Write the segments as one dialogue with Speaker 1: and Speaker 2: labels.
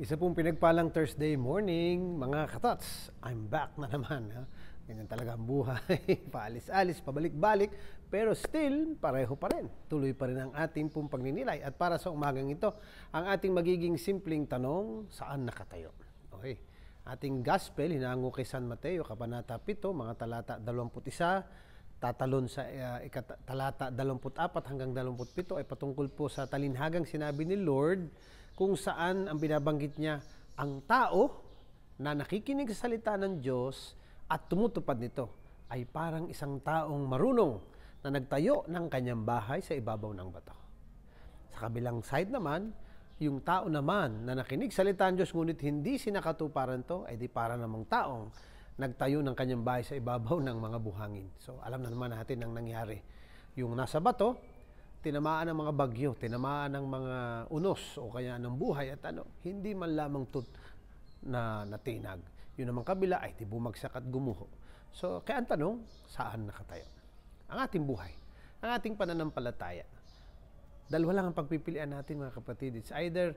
Speaker 1: Isa pong pinagpalang Thursday morning, mga katots. I'm back na naman. Ha? Ganyan talaga ang buhay. Paalis-alis, pabalik-balik. Pero still, pareho pa rin. Tuloy pa rin ang ating pong pagninilay. At para sa umagang ito, ang ating magiging simpleng tanong, saan nakatayo? Okay. Ating gospel, hinango kay San Mateo, Kabanata 7, mga talata 21, tatalon sa talata 24 hanggang 27 ay patungkol po sa talinhagang sinabi ni Lord kung saan ang binabanggit niya ang tao na nakikinig sa salita ng Diyos at tumutupad nito ay parang isang taong marunong na nagtayo ng kanyang bahay sa ibabaw ng bato. Sa kabilang side naman, yung tao naman na nakinig sa salita ng Diyos ngunit hindi sinakatuparan to ay di para namang taong nagtayo ng kanyang bahay sa ibabaw ng mga buhangin. So alam na naman natin ang nangyari. Yung nasa bato, tinamaan ng mga bagyo, tinamaan ng mga unos o kaya ng buhay at hindi man lamang na natinag. Yun naman kabila ay di bumagsak at gumuho. So kaya ang tanong, saan nakatayo? Ang ating buhay, ang ating pananampalataya. Dalawa lang ang pagpipilian natin, mga kapatid. It's either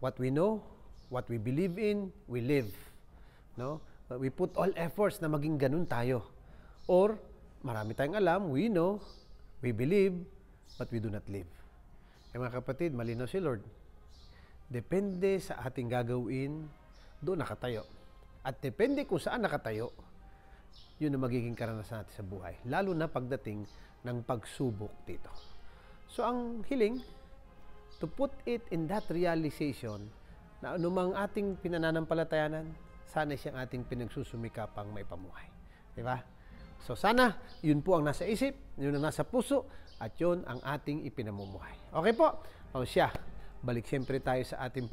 Speaker 1: what we know, what we believe in, we live. No? We put all efforts na maging ganun tayo. Or, marami tayong alam, we know, we believe, but we do not live. Mga kapatid, malinaw si Lord. Depende sa ating gagawin, doon nakatayo. At depende kung saan nakatayo, yun ang magiging karanasan natin sa buhay. Lalo na pagdating ng pagsubok dito. So, ang hiling, to put it in that realization na anumang ating pinananampalatayanan, sana siyang ating pinagsusumikapang may pamuhay. Diba? So, sana, yun po ang nasa isip, yun ang nasa puso, at yun ang ating ipinamumuhay. Okay po? O siya, balik siyempre tayo sa ating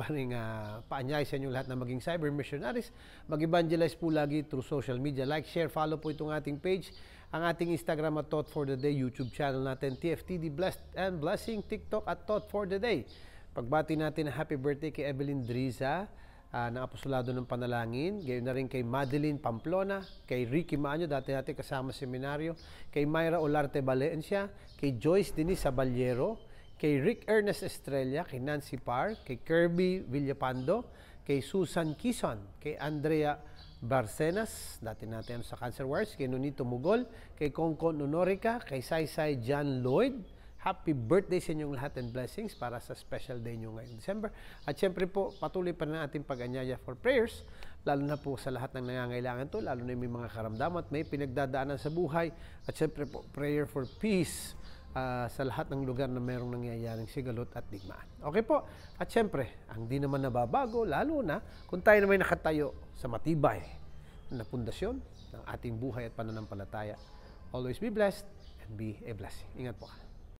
Speaker 1: paanyay sa inyong lahat na maging cyber missionaries. Mag-evangelize po lagi through social media. Like, share, follow po itong ating page. Ang ating Instagram at Thought for the Day, YouTube channel natin, TFTD Blessed and Blessing, TikTok at Thought for the Day. Pagbati natin na happy birthday kay Evelyn Driza, ng Apostolado ng Panalangin, gayon na rin kay Madeline Pamplona, kay Ricky Maño, dati natin kasama seminaryo, kay Myra Olarte Valencia, kay Joyce Denise Saballero, kay Rick Ernest Estrella, kay Nancy Parr, kay Kirby Villapando, kay Susan Kison, kay Andrea Barcenas, dati natin sa Cancer Wars, kay Nonito Mugol, kay Concon Honorica, kay Saysay John Lloyd. Happy birthday sa inyong lahat and blessings para sa special day nyo ngayong December. At syempre po, patuloy pa na ating pag-anyaya for prayers, lalo na po sa lahat ng nangangailangan to, lalo na may mga karamdaman at may pinagdadaanan sa buhay. At syempre po, prayer for peace sa lahat ng lugar na mayroong nangyayaring sigalot at digmaan. Okay po? At syempre, ang di naman nababago, lalo na kung tayo naman nakatayo sa matibay na pundasyon ng ating buhay at pananampalataya. Always be blessed and be a blessing. Ingat po ka.